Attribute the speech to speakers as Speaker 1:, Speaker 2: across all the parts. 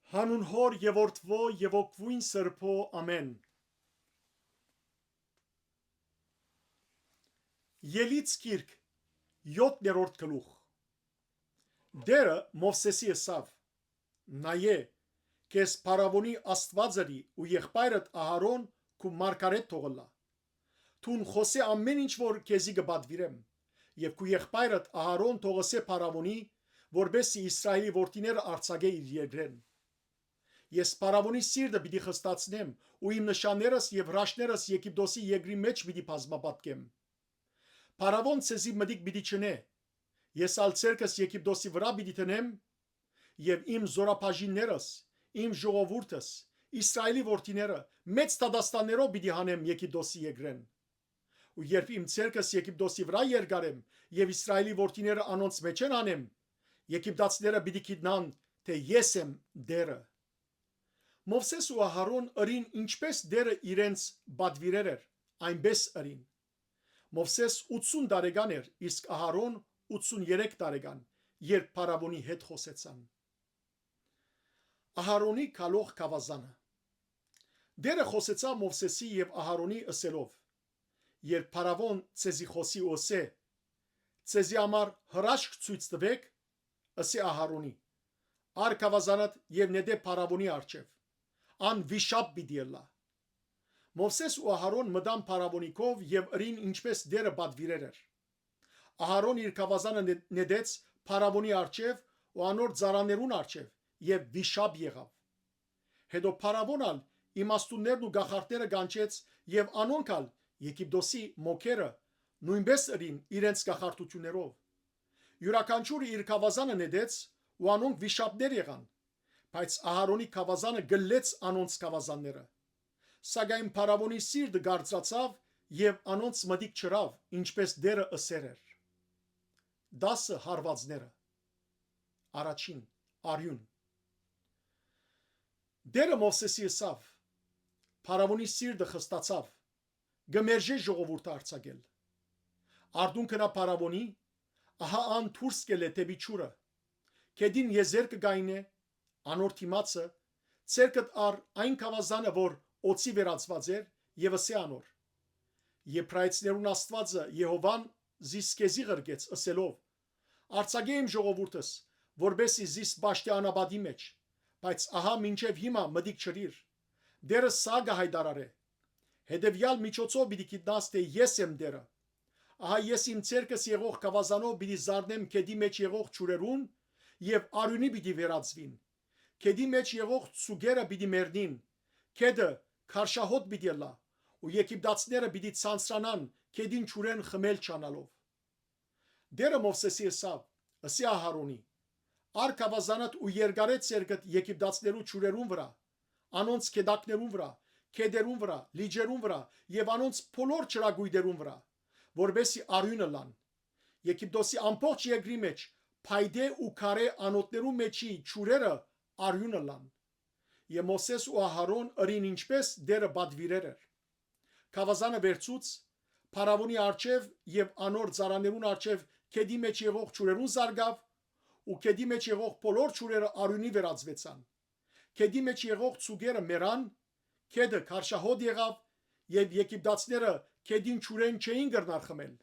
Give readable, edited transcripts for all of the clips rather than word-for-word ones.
Speaker 1: Հանուն Հոր եւ Որդվո եւ Օգվույն Սրբո ամեն։ Ելից գիրք 7-րդ գլուխ։ Դերը Մովսեսի ըսավ. Նայե, քեզ Փարավոնի Աստվածարի ու եղբայրդ Ահարոն քու մարգարետ թողլա։ Թուն խոսե ամեն ինչ որ քեզի կբադվիրեմ, եւ քու եղբայրդ Ահարոն թողսե Փարավոնի, որբեսի Իսրայելի որդիները արձակե իր երկրեն։ Ես Փարավոնի սիրտը պիտի խստացնեմ ու իմ նշաններս եւ հրաշքներս Եգիպտոսի երկրի մեջ պիտի բազմապատկեմ։ Փարավոն ցեզի մտիկ պիտի չնե։ Ես ալ ցերկս Եգիպտոսի վրա պիտի տնեմ եւ իմ զորապաժիններս, իմ ժողովուրդս, Իսրայելի որդիները մեծ տադաստաններով պիտի հանեմ Եգիպտոսի երկրեն։ Ու երբ իմ ցերկս Եգիպտոսի վրա երկարեմ եւ Իսրայելի որդիները անոնց մեջ են անեմ, Եգիպտացիները պիտի գիտնան, թե ես եմ Դերը։ Մովսես ու Ահարոն ըրին ինչպես Դերը իրենց բադվիրեր էր, այնպես ըրին։ Մովսես 80 տարեկան էր, իսկ Ահարոն 83 տարեկան, երբ Փարավոնի հետ խոսեցան։ Ահարոնի քալող գավազանը։ Դերը խոսեցավ Մովսեսի եւ Ահարոնի ըսելով. Երբ Փարավոն ցեզի խոսի օսե, ցեզի համար հրաշք ցույց տվեք, ըսի Ահարոնի, ար գավազանդ եւ նեդե Փարավոնի արչեւ, ան վիշապ բիդիելա։ Մովսես ու Ահարոն մտան Փարավոնի կով եւ ըրին ինչպես Դերը բադվիրեր էր։ Ահարոն իր գավազանը նետեց Փարավոնի արչեւ ու անոր ծառաներուն արչեւ եւ վիշապ եղավ։ Հետո Փարավոնալ իմաստուններն ու գախարտները կանչեց եւ անոնքալ Եգիպտոսի մոքերը նույնպես ըրին իրենց գախարտություններով։ Յուրաքանչյուրը իր գավազանը նետեց ու անոնք վիշապներ եղան, բայց Ահարոնի գավազանը գլեց անոնց գավազանները։ Սակայն Փարավոնի սիրտը գարձրացավ եւ անոնց մտիկ չրավ, ինչպես Դերը ըսեր էր։ 10 հարվածները։ Առաջին արյուն։ Դերը Մովսեսի ըսավ. Փարավոնի սիրտը խստացավ, գմերժե ժողովուրդը արձակել։ Արդուն կնա Փարավոնի, ահա ան դուրս կելե դեպի ջուրը։ Կեդին եզեր կգայնե, անոր թիմացը, ցերկդ ար այն գավազանը, որ օծի վերածված էր, եւ ըսե անոր. Եբրայեցիներուն Աստվածը Եհովան զիս քեզի ղրկեց, ըսելով. Արձակե իմ ժողովուրդս, որբեսի զիս բաշտի անաբադի մեջ, բայց ահա մինչև հիմա մտիկ չրիր։ Դերը սա գահայդարարե։ Հետևյալ միջոցով պիտի գիտնաս, թե ես եմ Դերը։ Ահա ես իմ ցերկս եղող գավազանով պիտի զարնեմ քեդի մեջ եղող ճուրերուն եւ արյունի պիտի վերածվին։ Քեդի մեջ եղող ցուգերը պիտի մեռնին։ Քեդը քարշահոտ պիտի լա, ու Եգիպտացիները պիտի ցանցրանան քեդին ճուրեն խմել չանալով։ Դերը Մովսեսի ըսավ, ըսի Ահարոնի. Ար գավազանդ ու երկարեց ցերկդ Եգիպտացիներու ճուրերուն վրա, անոնց քեդակներուն վրա, քեդերուն վրա, լիջերուն վրա եւ անոնց բոլոր ճրագույդերուն վրա, որբեսի արյունը լան։ Եգիպտոսի ամբողջ երկրի մեջ փայդե ու քարե անոթներու մեջի ճուրերը արյունը լան։ Եվ Մովսես ու Ահարոն ըրին ինչպես Դերը բադվիրեր էր։ Գավազանը վերցուց Փարավոնի արչեւ եւ անոր ծառաներուն արչեւ քեդի մեջ եղող ճուրերուն զարգավ ու քեդի մեջ եղող բոլոր ճուրերը արյունի վերածվեցան։ Քեդի մեջ եղող ցուգերը մեռան, քեդը քարշահոտ եղավ եւ Եգիպտացիները քեդին ճուրեն չէին գրնար խմել։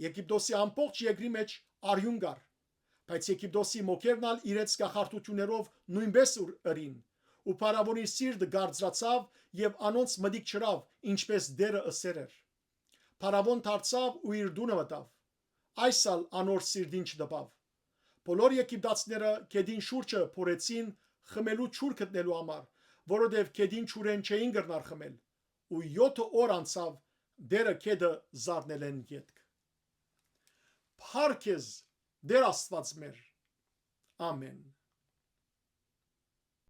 Speaker 1: Եգիպտոսի ամբողջ երկրի մեջ արյուն կար, բայց Եգիպտոսի մոքերնալ իրենց գախարտություններով նույնպես ըրին, ու Փարավոնի սիրտը գարձրացավ եւ անոնց մտիկ չրավ, ինչպես Դերը ըսեր էր։ Փարավոն դարձավ ու իր դունը մտավ։ Այսալ անոր սիրտին չդպավ։ Բոլոր Եգիպտացիները քեդին շուրջը փորեցին խմելու ճուր գտնելու համար, որովհետև քեդին ճուրեն չէին գրնար խմել, ու 7 օր անցավ Դերը քեդը զարնելեն ետք։ Փառքեզ Դեր Աստված մեր։ Ամեն։